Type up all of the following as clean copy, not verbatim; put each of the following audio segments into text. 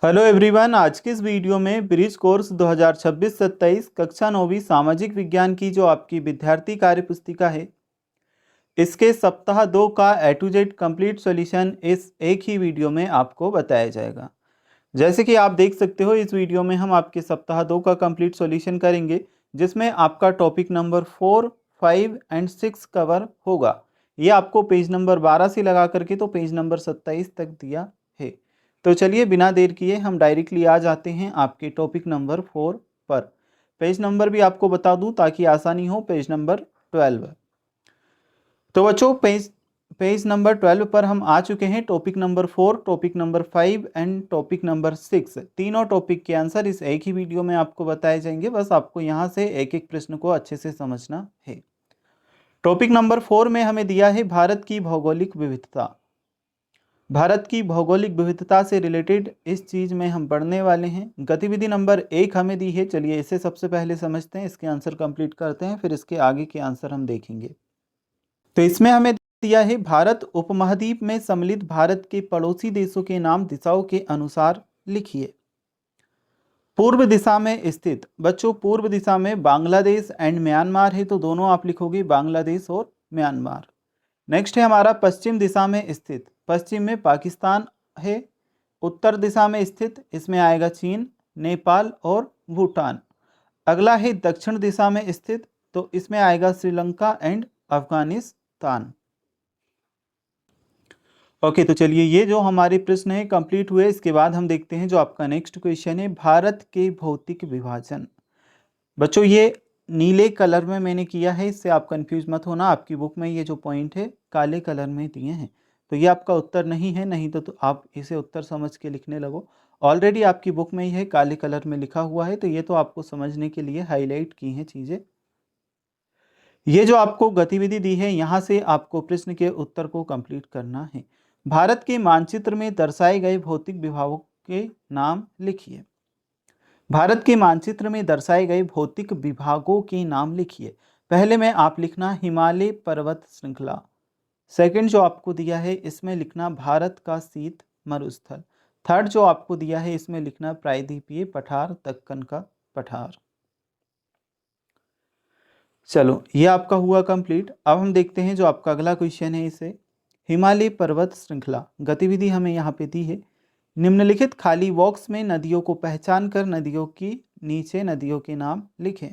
Hello everyone, आज की इस वीडियो में ब्रिज कोर्स 2026-27 कक्षा 9वीं सामाजिक विज्ञान की जो आपकी विद्यार्थी कार्य पुस्तिका है, इसके सप्ताह 2 का ए टू जेड कंप्लीट सॉल्यूशन इस एक ही वीडियो में आपको बताया जाएगा। जैसे कि आप देख सकते हो, इस वीडियो में हम आपके सप्ताह 2 का कंप्लीट सॉल्यूशन करेंगे, जिसमें आपका टॉपिक नंबर 4, 5 एंड 6 कवर होगा। ये आपको पेज नंबर 12 से लगा करके तो पेज नंबर 27 तक दिया है। तो चलिए बिना देर किए हम डायरेक्टली आ जाते हैं आपके टॉपिक नंबर 4 पर। पेज नंबर भी आपको बता दूं ताकि आसानी हो, पेज नंबर 12। तो बच्चों पेज नंबर 12 पर हम आ चुके हैं। Topic number 4, topic number 5 and topic number 6, तीनों टॉपिक के आंसर इस एक ही वीडियो में आपको बताए जाएंगे। बस आपको यहाँ से एक एक प्रश्न को अच्छे से समझना है। टॉपिक नंबर 4 में हमें दिया है भारत की भौगोलिक विविधता। भारत की भौगोलिक विविधता से रिलेटेड इस चीज में हम पढ़ने वाले हैं। गतिविधि नंबर 1 हमें दी है। चलिए इसे सबसे पहले समझते हैं, इसके आंसर कंप्लीट करते हैं, फिर इसके आगे के आंसर हम देखेंगे। तो इसमें हमें दिया है भारत उपमहाद्वीप में सम्मिलित भारत के पड़ोसी देशों के नाम दिशाओं के अनुसार लिखिए। पूर्व दिशा में स्थित, बच्चों पूर्व दिशा में बांग्लादेश एंड म्यांमार है, तो दोनों आप लिखोगे बांग्लादेश और म्यांमार। नेक्स्ट है हमारा पश्चिम दिशा में स्थित, पश्चिम में पाकिस्तान है। उत्तर दिशा में स्थित, इसमें आएगा चीन, नेपाल और भूटान। अगला है दक्षिण दिशा में स्थित, तो इसमें आएगा श्रीलंका एंड अफगानिस्तान। ओके, तो चलिए ये जो हमारे प्रश्न है कंप्लीट हुए। इसके बाद हम देखते हैं जो आपका नेक्स्ट क्वेश्चन है, भारत के भौतिक विभाजन। बच्चों ये नीले कलर में मैंने किया है, इससे आप कंफ्यूज मत होना। आपकी बुक में ये जो पॉइंट है काले कलर में दिए हैं, तो ये आपका उत्तर नहीं है, नहीं तो आप इसे उत्तर समझ के लिखने लगो। ऑलरेडी आपकी बुक में ये काले कलर में लिखा हुआ है, तो ये तो आपको समझने के लिए हाईलाइट की हैं चीज़ें। ये जो आपको गतिविधि दी है, यहाँ से आपको प्रश्न के उत्तर को कंप्लीट करना है। भारत के मानचित्र में दर्शाए गए भौतिक विभागों के नाम लिखिए। भारत के मानचित्र में दर्शाए गए भौतिक विभागों के नाम लिखिए। पहले में आप लिखना हिमालय पर्वत श्रृंखला। सेकंड जो आपको दिया है इसमें लिखना भारत का शीत मरुस्थल। थर्ड जो आपको दिया है इसमें लिखना प्रायद्वीपीय पठार, दक्कन का पठार। चलो ये आपका हुआ कंप्लीट। अब हम देखते हैं जो आपका अगला क्वेश्चन है, इसे हिमालय पर्वत श्रृंखला। गतिविधि हमें यहाँ पे दी है, निम्नलिखित खाली बॉक्स में नदियों को पहचान कर नदियों की नीचे नदियों के नाम लिखें।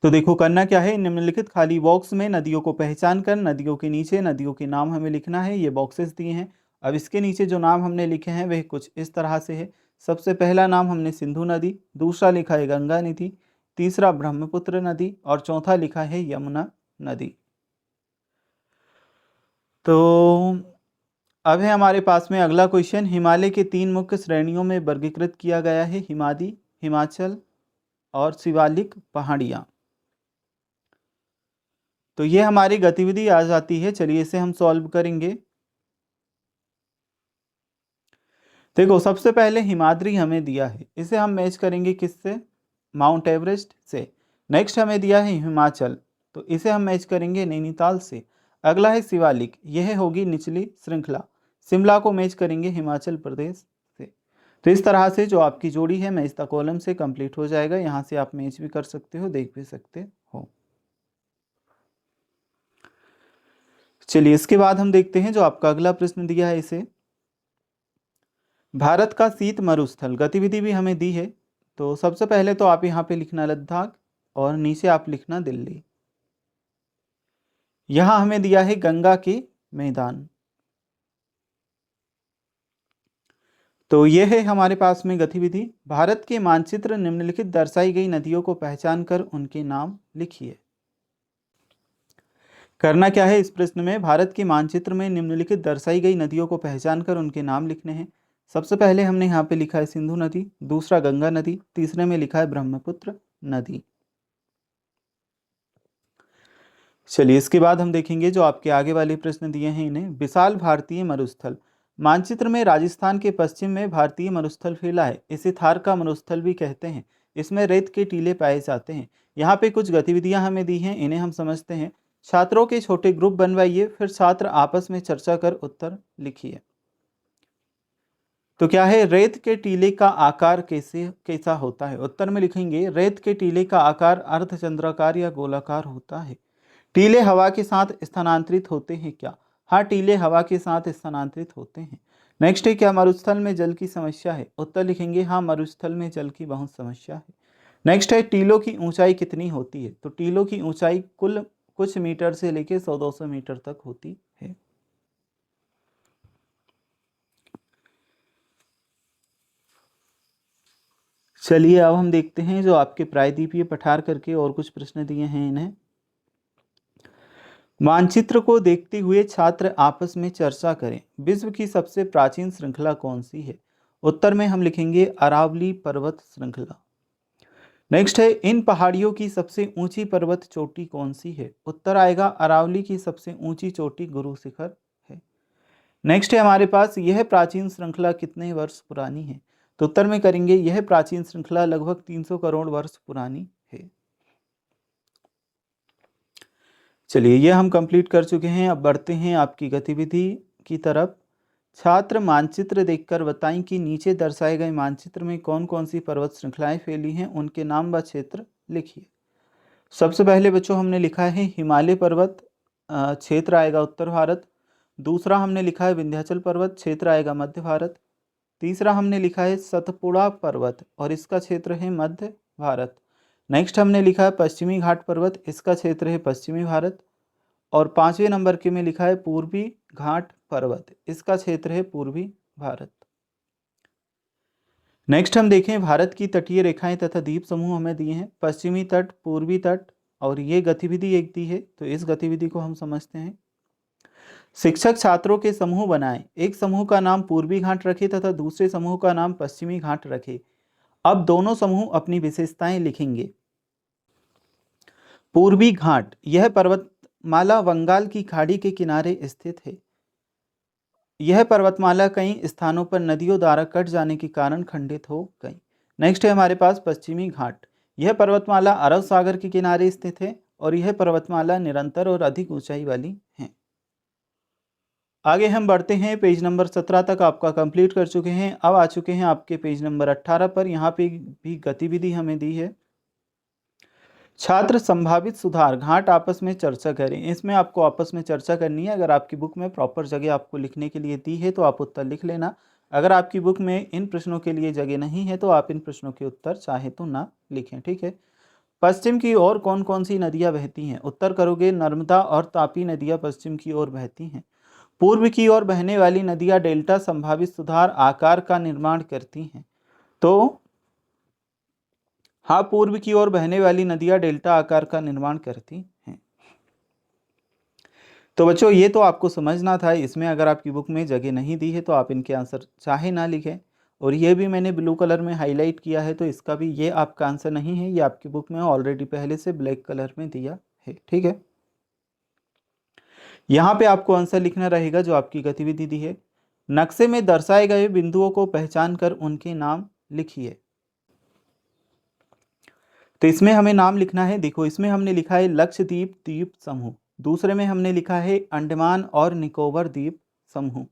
तो देखो करना क्या है, निम्नलिखित खाली बॉक्स में नदियों को पहचान कर नदियों के नीचे नदियों के नाम हमें लिखना है। ये बॉक्सेस दिए हैं। अब इसके नीचे जो नाम हमने लिखे हैं वह कुछ इस तरह से है। सबसे पहला नाम हमने सिंधु नदी, दूसरा लिखा है गंगा नदी, तीसरा ब्रह्मपुत्र नदी और चौथा लिखा है यमुना नदी। तो अब है हमारे पास में अगला क्वेश्चन, हिमालय के 3 मुख्य श्रेणियों में वर्गीकृत किया गया है, हिमादी, हिमाचल और शिवालिक पहाड़ियाँ। तो ये हमारी गतिविधि आ जाती है। चलिए इसे हम सॉल्व करेंगे। देखो सबसे पहले हिमाद्री हमें दिया है, इसे हम मैच करेंगे किससे, माउंट एवरेस्ट से। नेक्स्ट हमें दिया है हिमाचल, तो इसे हम मैच करेंगे नैनीताल से। अगला है शिवालिक, यह होगी निचली श्रृंखला, शिमला को मैच करेंगे हिमाचल प्रदेश से। तो इस तरह से जो आपकी जोड़ी है मैच द कॉलम से कंप्लीट हो जाएगा। यहाँ से आप मैच भी कर सकते हो, देख भी सकते हो। चलिए इसके बाद हम देखते हैं जो आपका अगला प्रश्न दिया है, इसे भारत का शीत मरुस्थल। गतिविधि भी हमें दी है। तो सबसे पहले तो आप यहाँ पे लिखना लद्दाख और नीचे आप लिखना दिल्ली। यहाँ हमें दिया है गंगा के मैदान। तो यह है हमारे पास में गतिविधि। भारत के मानचित्र निम्नलिखित दर्शाई गई नदियों को पहचान कर उनके नाम लिखिए। करना क्या है इस प्रश्न में, भारत के मानचित्र में निम्नलिखित दर्शाई गई नदियों को पहचान कर उनके नाम लिखने हैं। सबसे पहले हमने यहाँ पे लिखा है सिंधु नदी, दूसरा गंगा नदी, तीसरे में लिखा है ब्रह्मपुत्र नदी। चलिए इसके बाद हम देखेंगे जो आपके आगे वाले प्रश्न दिए हैं, इन्हें विशाल भारतीय मरुस्थल। मानचित्र में राजस्थान के पश्चिम में भारतीय मरुस्थल फैला है, इसे थार का मरुस्थल भी कहते हैं। इसमें रेत के टीले पाए जाते हैं। यहाँ पे कुछ गतिविधियां हमें दी हैं, इन्हें हम समझते हैं। छात्रों के छोटे ग्रुप बनवाइए, फिर छात्र आपस में चर्चा कर उत्तर लिखिए। तो क्या है, रेत के टीले का आकार कैसा होता है? उत्तर में लिखेंगे रेत के टीले का आकार अर्धचंद्राकार या गोलाकार होता है। टीले हवा के साथ स्थानांतरित होते हैं क्या? हाँ, टीले हवा के साथ स्थानांतरित होते हैं। नेक्स्ट है, क्या मरुस्थल में जल की समस्या है? उत्तर लिखेंगे हाँ, मरुस्थल में जल की बहुत समस्या है। नेक्स्ट है, टीलों की ऊंचाई कितनी होती है? तो टीलों की ऊंचाई कुल कुछ मीटर से लेकर 100-200 मीटर तक होती है। चलिए अब हम देखते हैं जो आपके प्रायद्वीपीय पठार करके और कुछ प्रश्न दिए हैं इन्हें। मानचित्र को देखते हुए छात्र आपस में चर्चा करें, विश्व की सबसे प्राचीन श्रृंखला कौन सी है? उत्तर में हम लिखेंगे अरावली पर्वत श्रृंखला। नेक्स्ट है, इन पहाड़ियों की सबसे ऊंची पर्वत चोटी कौन सी है? उत्तर आएगा अरावली की सबसे ऊंची चोटी गुरु शिखर है। नेक्स्ट है हमारे पास, यह प्राचीन श्रृंखला कितने वर्ष पुरानी है? तो उत्तर में करेंगे यह प्राचीन श्रृंखला लगभग 300 करोड़ वर्ष पुरानी है। चलिए ये हम कंप्लीट कर चुके हैं। अब बढ़ते हैं आपकी गतिविधि की तरफ। छात्र मानचित्र देखकर बताएं कि नीचे दर्शाए गए मानचित्र में कौन कौन सी पर्वत श्रृंखलाएं फैली हैं, उनके नाम व क्षेत्र लिखिए। सबसे पहले बच्चों हमने लिखा है हिमालय पर्वत, क्षेत्र आएगा उत्तर भारत। दूसरा हमने लिखा है विंध्याचल पर्वत, क्षेत्र आएगा मध्य भारत। तीसरा हमने लिखा है सतपुड़ा पर्वत और इसका क्षेत्र है मध्य भारत। नेक्स्ट हमने लिखा है पश्चिमी घाट पर्वत, इसका क्षेत्र है पश्चिमी भारत। और 5वें नंबर के में लिखा है पूर्वी घाट पर्वत, इसका क्षेत्र है पूर्वी भारत। नेक्स्ट हम देखें, भारत की तटीय रेखाएं तथा द्वीप समूह हमें दिए हैं, पश्चिमी तट, पूर्वी तट, और ये गतिविधि एक दी है, तो इस गतिविधि को हम समझते हैं। शिक्षक छात्रों के समूह बनाएं, एक समूह का नाम पूर्वी घाट रखे तथा दूसरे समूह का नाम पश्चिमी घाट रखे। अब दोनों समूह अपनी विशेषताएं लिखेंगे। पूर्वी घाट, यह पर्वतमाला बंगाल की खाड़ी के किनारे स्थित है। यह पर्वतमाला कई स्थानों पर नदियों द्वारा कट जाने के कारण खंडित हो गई। नेक्स्ट है हमारे पास पश्चिमी घाट, यह पर्वतमाला अरब सागर के किनारे स्थित है और यह पर्वतमाला निरंतर और अधिक ऊंचाई वाली है। आगे हम बढ़ते हैं, पेज नंबर 17 तक आपका कंप्लीट कर चुके हैं। अब आ चुके हैं आपके पेज नंबर 18 पर। यहाँ पे भी गतिविधि हमें दी है। छात्र संभावित सुधार घाट आपस में चर्चा करें। इसमें आपको आपस में चर्चा करनी है। अगर आपकी बुक में प्रॉपर जगह आपको लिखने के लिए दी है तो आप उत्तर लिख लेना। अगर आपकी बुक में इन प्रश्नों के लिए जगह नहीं है तो आप इन प्रश्नों के उत्तर चाहे तो ना लिखें, ठीक है। पश्चिम की ओर कौन कौन सी नदियां बहती हैं? उत्तर करोगे नर्मदा और तापी नदियां पश्चिम की ओर बहती हैं। पूर्व की ओर बहने वाली नदियां डेल्टा संभावित सुधार आकार का निर्माण करती हैं। तो हाँ, पूर्व की ओर बहने वाली नदियां डेल्टा आकार का निर्माण करती हैं। तो बच्चों ये तो आपको समझना था। इसमें अगर आपकी बुक में जगह नहीं दी है तो आप इनके आंसर चाहे ना लिखें। और ये भी मैंने ब्लू कलर में हाईलाइट किया है, तो इसका भी ये आपका आंसर नहीं है, ये आपकी बुक में ऑलरेडी पहले से ब्लैक कलर में दिया है, ठीक है। यहाँ पे आपको आंसर लिखना रहेगा जो आपकी गतिविधि दी है। नक्शे में दर्शाए गए बिंदुओं को पहचान कर उनके नाम लिखिए। तो इसमें हमें नाम लिखना है। देखो इसमें हमने लिखा है लक्षद्वीप द्वीप समूह, दूसरे में हमने लिखा है अंडमान और निकोबार द्वीप समूह।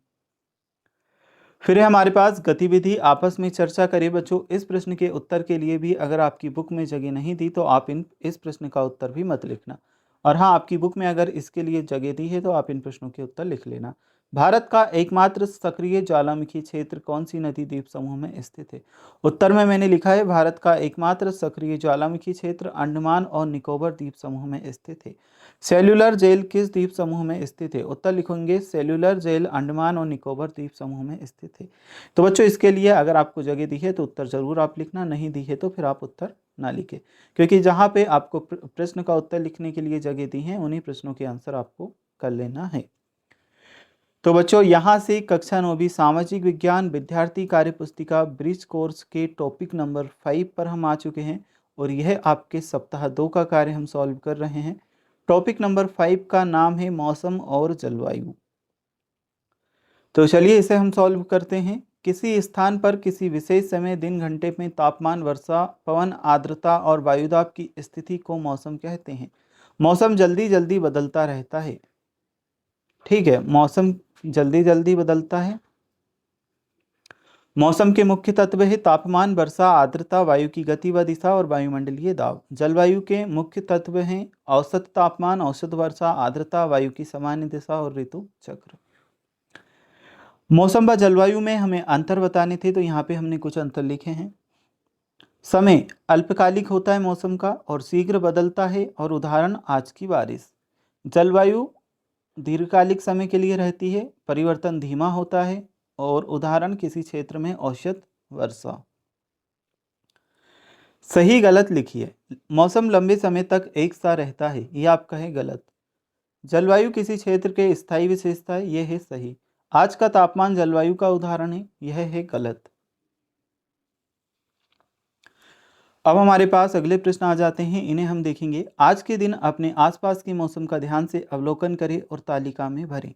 फिर है हमारे पास गतिविधि आपस में चर्चा करें। बच्चों इस प्रश्न के उत्तर के लिए भी अगर आपकी बुक में जगह नहीं दी तो आप इस प्रश्न का उत्तर भी मत लिखना। और हाँ, आपकी बुक में अगर इसके लिए जगह दी है तो आप इन प्रश्नों के उत्तर लिख लेना। भारत का एकमात्र सक्रिय ज्वालामुखी क्षेत्र कौन सी नदी द्वीप समूह में स्थित है? उत्तर में मैंने लिखा है भारत का एकमात्र सक्रिय ज्वालामुखी क्षेत्र अंडमान और निकोबार द्वीप समूह में स्थित है। सेल्यूलर जेल किस द्वीप समूह में स्थित है? उत्तर लिखेंगे सेल्यूलर जेल अंडमान और निकोबार द्वीप समूह में स्थित है। तो बच्चों इसके लिए अगर आपको जगह दी है तो उत्तर जरूर आप लिखना, नहीं दी है तो फिर आप उत्तर ना लिखें, क्योंकि जहाँ पे आपको प्रश्न का उत्तर लिखने के लिए जगह दी है उन्हीं प्रश्नों के आंसर आपको कर लेना है। तो बच्चों यहाँ से कक्षा 9वीं सामाजिक विज्ञान विद्यार्थी कार्य पुस्तिका ब्रिज कोर्स के टॉपिक नंबर 5 पर हम आ चुके हैं और यह आपके सप्ताह 2 का कार्य हम सॉल्व कर रहे हैं। टॉपिक नंबर 5 का नाम है मौसम और जलवायु। तो चलिए इसे हम सॉल्व करते हैं। किसी स्थान पर किसी विशेष समय दिन घंटे में तापमान, वर्षा, पवन, आर्द्रता और वायुदाब की स्थिति को मौसम कहते हैं। मौसम जल्दी जल्दी बदलता रहता है, ठीक है, मौसम जल्दी जल्दी बदलता है। मौसम के मुख्य तत्व है तापमान, वर्षा, आर्द्रता, वायु की गति व दिशा और वायुमंडलीय दाब। जलवायु के मुख्य तत्व हैं औसत तापमान, औसत वर्षा, आर्द्रता, वायु की सामान्य दिशा और ऋतु चक्र। मौसम व जलवायु में हमें अंतर बताने थे, तो यहाँ पे हमने कुछ अंतर लिखे हैं। समय अल्पकालिक होता है मौसम का और शीघ्र बदलता है, और उदाहरण आज की बारिश। जलवायु दीर्घकालिक समय के लिए रहती है, परिवर्तन धीमा होता है, और उदाहरण किसी क्षेत्र में औसत वर्षा। सही गलत लिखिए। मौसम लंबे समय तक एक सा रहता है, यह आपका है गलत। जलवायु किसी क्षेत्र के स्थायी विशेषता है, यह है सही। आज का तापमान जलवायु का उदाहरण है, यह है गलत। अब हमारे पास अगले प्रश्न आ जाते हैं, इन्हें हम देखेंगे। आज के दिन अपने आसपास के मौसम का ध्यान से अवलोकन करें और तालिका में भरें।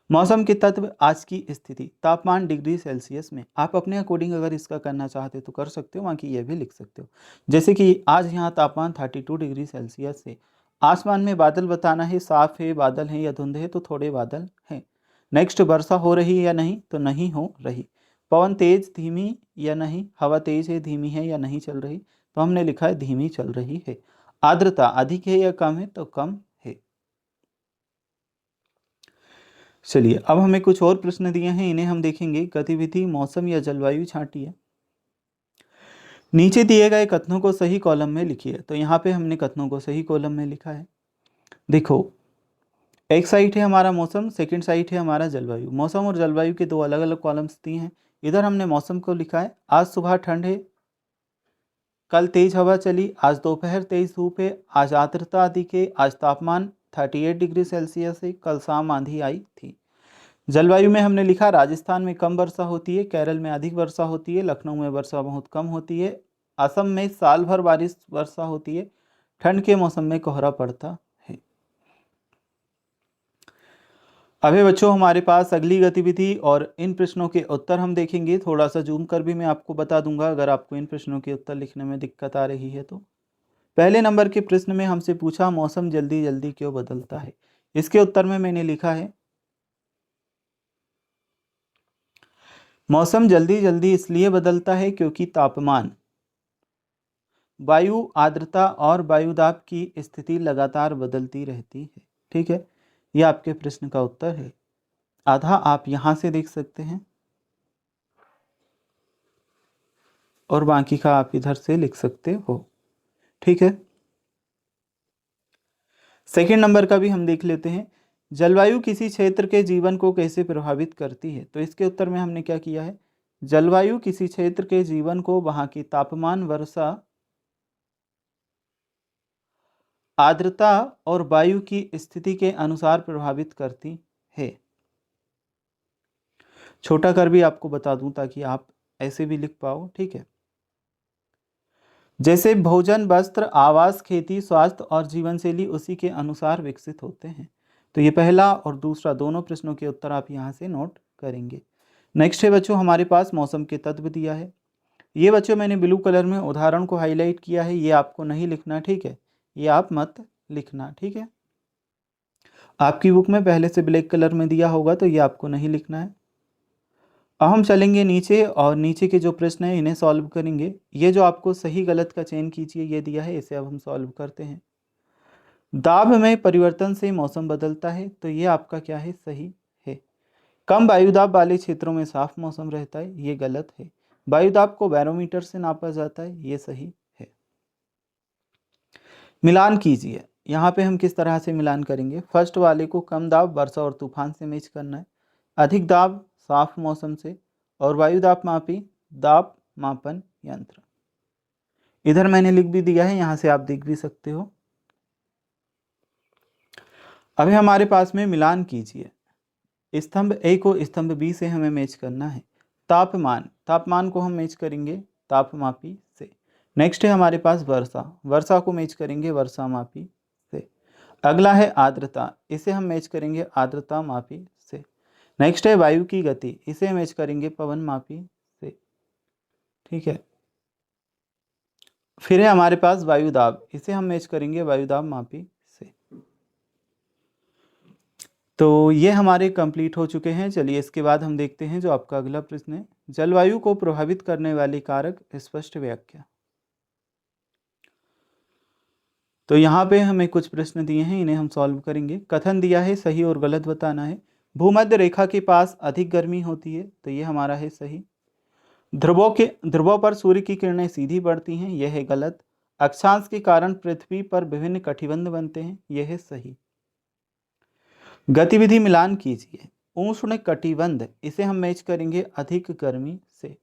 मौसम के तत्व, आज की स्थिति, तापमान डिग्री सेल्सियस में। आप अपने अकॉर्डिंग अगर इसका करना चाहते हो तो कर सकते हो, बाकी ये भी लिख सकते हो। जैसे कि आज यहाँ तापमान 32 डिग्री सेल्सियस है। आसमान में बादल बताना है, साफ है, बादल है या धुंध है, तो थोड़े बादल हैं। नेक्स्ट, वर्षा हो रही है या नहीं, तो नहीं हो रही। पवन तेज धीमी या नहीं, हवा तेज है, धीमी है या नहीं चल रही, तो हमने लिखा है धीमी चल रही है। आर्द्रता अधिक है या कम है, तो कम है। चलिए, अब हमें कुछ और प्रश्न दिए हैं, इन्हें हम देखेंगे। गतिविधि, मौसम या जलवायु छांटिए। नीचे दिए गए कथनों को सही कॉलम में लिखिए। तो यहाँ पे हमने कथनों को सही कॉलम में लिखा है। देखो, एक साइड है हमारा मौसम, सेकंड साइड है हमारा जलवायु। मौसम और जलवायु के दो अलग अलग कॉलम्स दिए हैं। इधर हमने मौसम को लिखा है, आज सुबह ठंड है, कल तेज हवा चली, आज दोपहर तेज धूप है, आज आर्द्रता अधिक है, आज तापमान 38 डिग्री सेल्सियस है, कल शाम आंधी आई थी। जलवायु में हमने लिखा, राजस्थान में कम वर्षा होती है, केरल में अधिक वर्षा होती है, लखनऊ में वर्षा बहुत कम होती है, असम में साल भर बारिश वर्षा होती है, ठंड के मौसम में कोहरा पड़ता है। अभी बच्चों, हमारे पास अगली गतिविधि और इन प्रश्नों के उत्तर हम देखेंगे। थोड़ा सा जूम कर भी मैं आपको बता दूंगा अगर आपको इन प्रश्नों के उत्तर लिखने में दिक्कत आ रही है तो। पहले नंबर के प्रश्न में हमसे पूछा, मौसम जल्दी जल्दी क्यों बदलता है। इसके उत्तर में मैंने लिखा है, मौसम जल्दी जल्दी इसलिए बदलता है क्योंकि तापमान, वायु आर्द्रता और वायुदाब की स्थिति लगातार बदलती रहती है। ठीक है, यह आपके प्रश्न का उत्तर है। आधा आप यहां से देख सकते हैं और बाकी का आप इधर से लिख सकते हो। ठीक है, सेकंड नंबर का भी हम देख लेते हैं। जलवायु किसी क्षेत्र के जीवन को कैसे प्रभावित करती है। तो इसके उत्तर में हमने क्या किया है, जलवायु किसी क्षेत्र के जीवन को वहां की तापमान, वर्षा, आर्द्रता और वायु की स्थिति के अनुसार प्रभावित करती है। छोटा कर भी आपको बता दूं ताकि आप ऐसे भी लिख पाओ। ठीक है, जैसे भोजन, वस्त्र, आवास, खेती, स्वास्थ्य और जीवन शैली उसी के अनुसार विकसित होते हैं। तो ये पहला और दूसरा दोनों प्रश्नों के उत्तर आप यहाँ से नोट करेंगे। नेक्स्ट है बच्चों, हमारे पास मौसम के तत्व दिया है। ये बच्चों मैंने ब्लू कलर में उदाहरण को हाईलाइट किया है, ये आपको नहीं लिखना। ठीक है, ये आप मत लिखना। ठीक है, आपकी बुक में पहले से ब्लैक कलर में दिया होगा तो ये आपको नहीं लिखना है। अब हम चलेंगे नीचे और नीचे के जो प्रश्न हैं इन्हें सॉल्व करेंगे। ये जो आपको सही गलत का चयन कीजिए ये दिया है, इसे अब हम सॉल्व करते हैं। दाब में परिवर्तन से मौसम बदलता है, तो ये आपका क्या है, सही है। कम वायुदाब वाले क्षेत्रों में साफ मौसम रहता है, ये गलत है। वायुदाब को बैरोमीटर से नापा जाता है, ये सही है। मिलान कीजिए। यहाँ पे हम किस तरह से मिलान करेंगे, फर्स्ट वाले को कम दाब, वर्षा और तूफान से मैच करना है, अधिक दाब साफ मौसम से, और वायुदाब मापी दाब मापन यंत्र। इधर मैंने लिख भी दिया है, यहाँ से आप देख भी सकते हो। अभी हमारे पास में मिलान कीजिए। स्तंभ ए को स्तंभ बी से हमें मैच करना है। तापमान, तापमान को हम मैच करेंगे तापमापी से। नेक्स्ट है हमारे पास वर्षा, वर्षा को मैच करेंगे वर्षा मापी से। अगला है आर्द्रता, इसे हम मैच करेंगे आर्द्रता मापी से। नेक्स्ट है वायु की गति, इसे मैच करेंगे पवन मापी से। ठीक है, फिर है हमारे पास वायुदाब, इसे हम मैच करेंगे वायुदाब मापी से। तो ये हमारे कंप्लीट हो चुके हैं। चलिए इसके बाद हम देखते हैं जो आपका अगला प्रश्न है, जलवायु को प्रभावित करने वाले कारक स्पष्ट व्याख्या। तो यहाँ पे हमें कुछ प्रश्न दिए हैं, इन्हें हम सॉल्व करेंगे। कथन दिया है, सही और गलत बताना है। भूमध्य रेखा के पास अधिक गर्मी होती है, तो ये हमारा है सही। ध्रुवों पर सूर्य की किरणें सीधी पड़ती हैं, यह है गलत। अक्षांश के कारण पृथ्वी पर विभिन्न कटिबंध बनते हैं, यह है सही। गतिविधि मिलान कीजिए। उष्ण कटिबंध, इसे हम मैच करेंगे अधिक गर्मी से।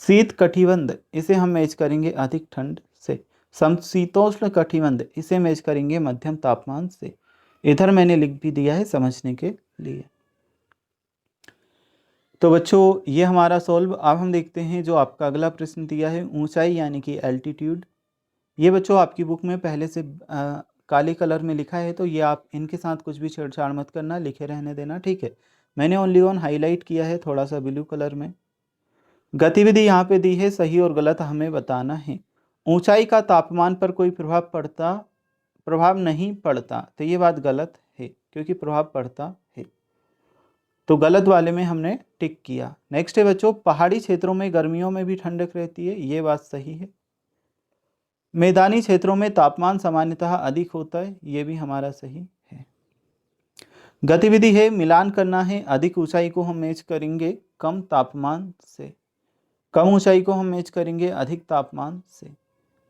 शीत कटिबंध, इसे हम मैच करेंगे अधिक ठंड से। समशीतोष्ण कटिबंध, इसे मैच करेंगे मध्यम तापमान से। इधर मैंने लिख भी दिया है समझने के लिए। तो बच्चों ये हमारा सॉल्व। अब हम देखते हैं जो आपका अगला प्रश्न दिया है, ऊंचाई यानी कि एल्टीट्यूड। ये बच्चों आपकी बुक में पहले से काले कलर में लिखा है, तो ये आप इनके साथ कुछ भी छेड़छाड़ मत करना, लिखे रहने देना, ठीक है। मैंने ओनली ऑन हाईलाइट किया है थोड़ा सा ब्लू कलर में। गतिविधि यहाँ पे दी है, सही और गलत हमें बताना है। ऊंचाई का तापमान पर कोई प्रभाव नहीं पड़ता, तो ये बात गलत है, क्योंकि प्रभाव पड़ता है, तो गलत वाले में हमने टिक किया। नेक्स्ट है बच्चों, पहाड़ी क्षेत्रों में गर्मियों में भी ठंडक रहती है, ये बात सही है। मैदानी क्षेत्रों में तापमान सामान्यतः अधिक होता है, ये भी हमारा सही है। गतिविधि है, मिलान करना है। अधिक ऊंचाई को हम मैच करेंगे कम तापमान से, कम ऊंचाई को हम मैच करेंगे अधिक तापमान से।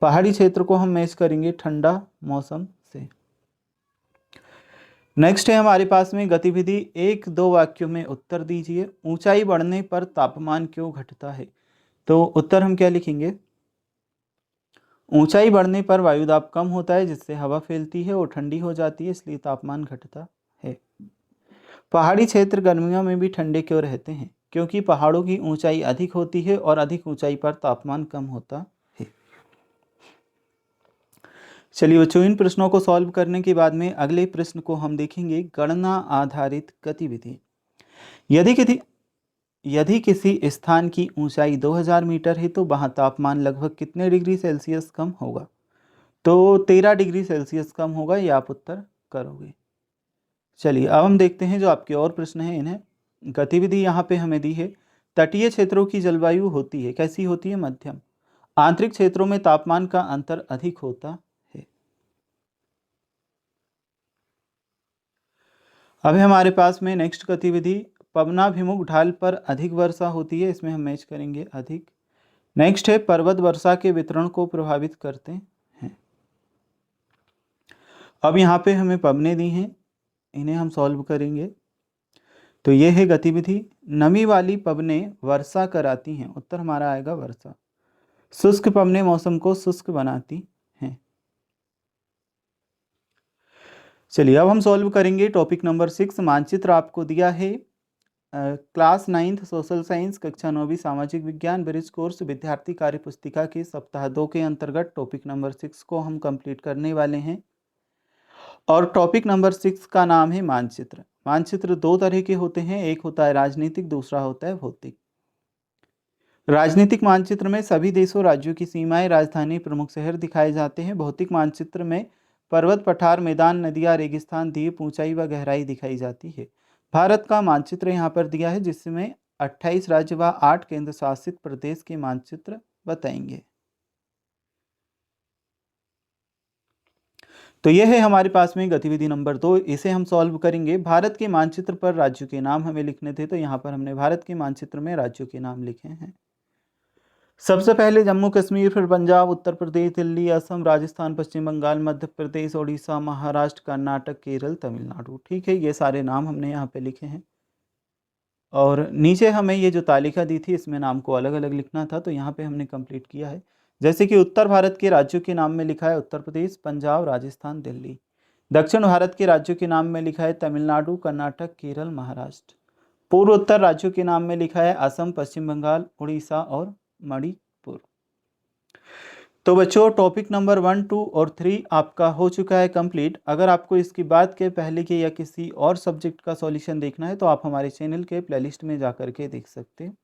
पहाड़ी क्षेत्र को हम मैच करेंगे ठंडा मौसम से। नेक्स्ट है हमारे पास में गतिविधि, 1-2 वाक्यों में उत्तर दीजिए। ऊंचाई बढ़ने पर तापमान क्यों घटता है? तो उत्तर हम क्या लिखेंगे? ऊंचाई बढ़ने पर वायुदाब कम होता है, जिससे हवा फैलती है और ठंडी हो जाती है, इसलिए तापमान घटता है। पहाड़ी क्षेत्र गर्मियों में भी ठंडे क्यों रहते हैं? क्योंकि पहाड़ों की ऊंचाई अधिक होती है और अधिक ऊंचाई पर तापमान कम होता है। चलिए बच्चों, इन प्रश्नों को सॉल्व करने के बाद में अगले प्रश्न को हम देखेंगे, गणना आधारित गतिविधि। यदि किसी स्थान की ऊंचाई 2000 मीटर है, तो वहाँ तापमान लगभग कितने डिग्री सेल्सियस कम होगा? तो 13 डिग्री सेल्सियस कम होगा, ये आप उत्तर करोगे। चलिए अब हम देखते हैं जो आपके और प्रश्न हैं, इन्हें। गतिविधि यहाँ पे हमें दी है, तटीय क्षेत्रों की जलवायु होती है, कैसी होती है? मध्यम। आंतरिक क्षेत्रों में तापमान का अंतर अधिक होता है। अब हमारे पास में नेक्स्ट गतिविधि, पवनाभिमुख ढाल पर अधिक वर्षा होती है, इसमें हम मैच करेंगे अधिक। नेक्स्ट है, पर्वत वर्षा के वितरण को प्रभावित करते हैं। अब यहाँ पे हमें पवनें दी हैं, इन्हें हम सॉल्व करेंगे। तो ये है गतिविधि, नमी वाली पवनें वर्षा कराती हैं, उत्तर हमारा आएगा वर्षा। शुष्क पवनें मौसम को शुष्क बनाती हैं। चलिए अब हम सॉल्व करेंगे टॉपिक नंबर 6। मानचित्र आपको दिया है क्लास 9th सोशल साइंस, कक्षा 9वीं सामाजिक विज्ञान, ब्रिज कोर्स विद्यार्थी कार्य पुस्तिका के सप्ताह 2 के अंतर्गत टॉपिक नंबर 6 को हम कंप्लीट करने वाले हैं। और टॉपिक नंबर 6 का नाम है मानचित्र। मानचित्र 2 तरह के होते हैं, एक होता है राजनीतिक, दूसरा होता है भौतिक। राजनीतिक मानचित्र में सभी देशों राज्यों की सीमाएं, राजधानी, प्रमुख शहर दिखाए जाते हैं। भौतिक मानचित्र में पर्वत, पठार, मैदान, नदियां, रेगिस्तान, द्वीप, ऊंचाई व गहराई दिखाई जाती है। भारत का मानचित्र यहाँ पर दिया है, जिसमें 28 राज्य व 8 केंद्र शासित प्रदेश के मानचित्र बताएंगे। तो यह है हमारे पास में गतिविधि नंबर 2, इसे हम सॉल्व करेंगे। भारत के मानचित्र पर राज्यों के नाम हमें लिखने थे, तो यहाँ पर हमने भारत के मानचित्र में राज्यों के नाम लिखे हैं। सबसे पहले जम्मू कश्मीर, फिर पंजाब, उत्तर प्रदेश, दिल्ली, असम, राजस्थान, पश्चिम बंगाल, मध्य प्रदेश, ओडिशा, महाराष्ट्र, कर्नाटक, केरल, तमिलनाडु। ठीक है, ये सारे नाम हमने यहाँ पे लिखे हैं। और नीचे हमें ये जो तालिका दी थी, इसमें नाम को अलग अलग लिखना था, तो यहाँ पे हमने कंप्लीट किया है। जैसे कि उत्तर भारत के राज्यों के नाम में लिखा है उत्तर प्रदेश, पंजाब, राजस्थान, दिल्ली। दक्षिण भारत के राज्यों के नाम में लिखा है तमिलनाडु, कर्नाटक, केरल, महाराष्ट्र। पूर्व उत्तर राज्यों के नाम में लिखा है असम, पश्चिम बंगाल, उड़ीसा और मणिपुर। तो बच्चों टॉपिक नंबर 1, 2 और 3 आपका हो चुका है कंप्लीट। अगर आपको इसकी बात के पहले के या किसी और सब्जेक्ट का सॉल्यूशन देखना है, तो आप हमारे चैनल के प्लेलिस्ट में जा कर के देख सकते हैं।